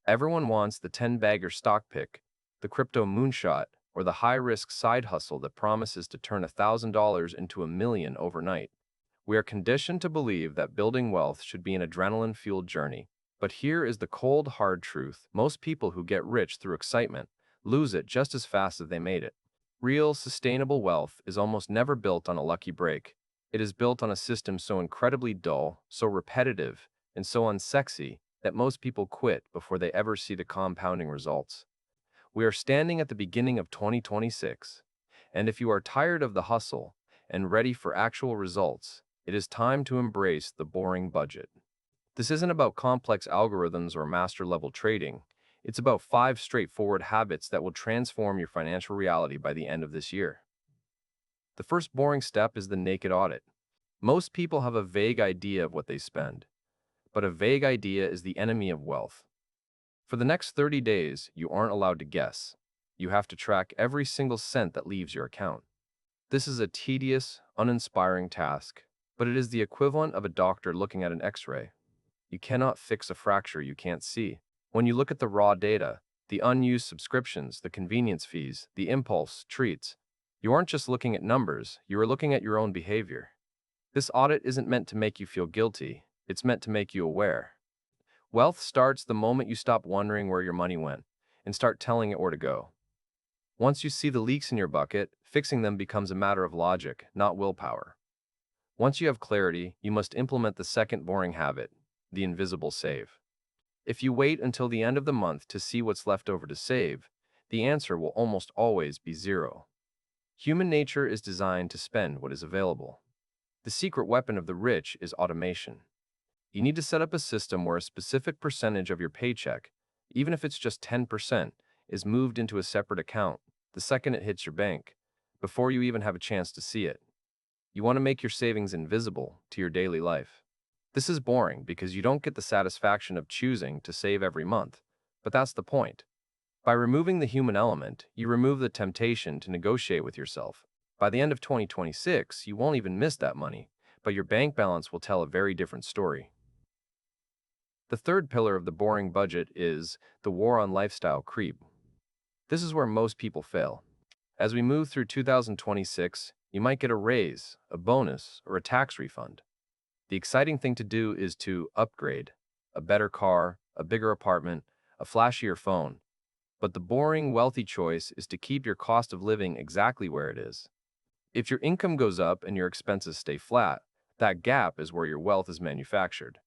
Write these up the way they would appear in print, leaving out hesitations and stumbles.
Everyone wants the 10-bagger stock pick, the crypto moonshot, or the high-risk side hustle that promises to turn $1,000 into $1 million overnight. We are conditioned to believe that building wealth should be an adrenaline-fueled journey. But here is the cold, hard truth. Most people who get rich through excitement lose it just as fast as they made it. Real, sustainable wealth is almost never built on a lucky break. It is built on a system so incredibly dull, so repetitive, and so unsexy that most people quit before they ever see the compounding results. We are standing at the beginning of 2026, and if you are tired of the hustle and ready for actual results, it is time to embrace the boring budget. This isn't about complex algorithms or master-level trading. It's about 5 straightforward habits that will transform your financial reality by the end of this year. The first boring step is the naked audit. Most people have a vague idea of what they spend, but a vague idea is the enemy of wealth. For the next 30 days, you aren't allowed to guess. You have to track every single cent that leaves your account. This is a tedious, uninspiring task, but it is the equivalent of a doctor looking at an X-ray. You cannot fix a fracture you can't see. When you look at the raw data, the unused subscriptions, the convenience fees, the impulse treats, you aren't just looking at numbers, you are looking at your own behavior. This audit isn't meant to make you feel guilty, it's meant to make you aware. Wealth starts the moment you stop wondering where your money went and start telling it where to go. Once you see the leaks in your bucket, fixing them becomes a matter of logic, not willpower. Once you have clarity, you must implement the second boring habit, the invisible save. If you wait until the end of the month to see what's left over to save, the answer will almost always be zero. Human nature is designed to spend what is available. The secret weapon of the rich is automation. You need to set up a system where a specific percentage of your paycheck, even if it's just 10%, is moved into a separate account the second it hits your bank, before you even have a chance to see it. You want to make your savings invisible to your daily life. This is boring because you don't get the satisfaction of choosing to save every month, but that's the point. By removing the human element, you remove the temptation to negotiate with yourself. By the end of 2026, you won't even miss that money, but your bank balance will tell a very different story. The third pillar of the boring budget is the war on lifestyle creep. This is where most people fail. As we move through 2026, you might get a raise, a bonus, or a tax refund. The exciting thing to do is to upgrade, a better car, a bigger apartment, a flashier phone. But the boring, wealthy choice is to keep your cost of living exactly where it is. If your income goes up and your expenses stay flat, that gap is where your wealth is manufactured.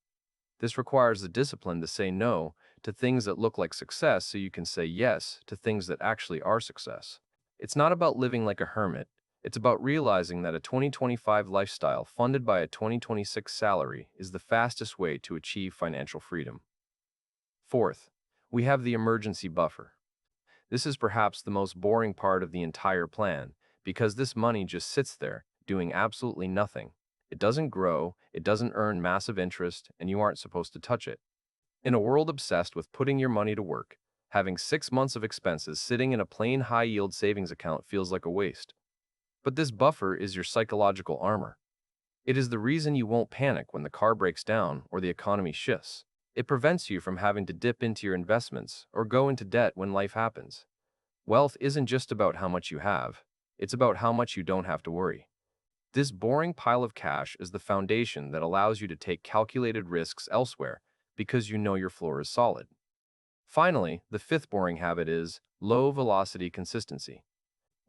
This requires the discipline to say no to things that look like success so you can say yes to things that actually are success. It's not about living like a hermit. It's about realizing that a 2025 lifestyle funded by a 2026 salary is the fastest way to achieve financial freedom. Fourth, we have the emergency buffer. This is perhaps the most boring part of the entire plan, because this money just sits there, doing absolutely nothing. It doesn't grow, it doesn't earn massive interest, and you aren't supposed to touch it. In a world obsessed with putting your money to work, having 6 months of expenses sitting in a plain high-yield savings account feels like a waste. But this buffer is your psychological armor. It is the reason you won't panic when the car breaks down or the economy shifts. It prevents you from having to dip into your investments or go into debt when life happens. Wealth isn't just about how much you have, it's about how much you don't have to worry. This boring pile of cash is the foundation that allows you to take calculated risks elsewhere because you know your floor is solid. Finally, the fifth boring habit is low velocity consistency.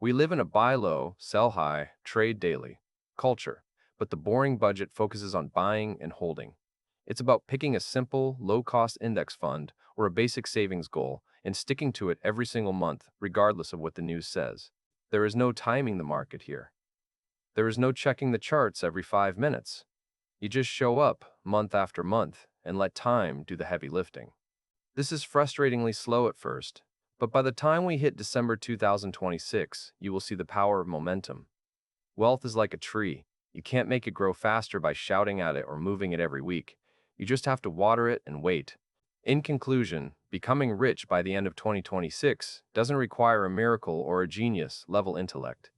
We live in a buy low, sell high, trade daily culture, but the boring budget focuses on buying and holding. It's about picking a simple, low-cost index fund or a basic savings goal and sticking to it every single month, regardless of what the news says. There is no timing the market here. There is no checking the charts every 5 minutes. You just show up month after month and let time do the heavy lifting. This is frustratingly slow at first, but by the time we hit December 2026, you will see the power of momentum. Wealth is like a tree. You can't make it grow faster by shouting at it or moving it every week. You just have to water it and wait. In conclusion, becoming rich by the end of 2026 doesn't require a miracle or a genius-level intellect.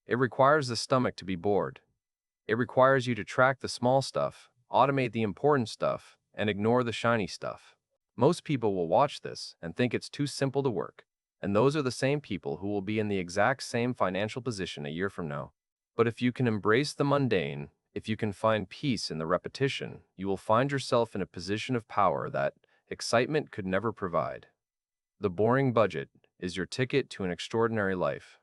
It requires the stomach to be bored. It requires you to track the small stuff, automate the important stuff, and ignore the shiny stuff. Most people will watch this and think it's too simple to work, and those are the same people who will be in the exact same financial position a year from now. But if you can embrace the mundane, if you can find peace in the repetition, you will find yourself in a position of power that excitement could never provide. The boring budget is your ticket to an extraordinary life.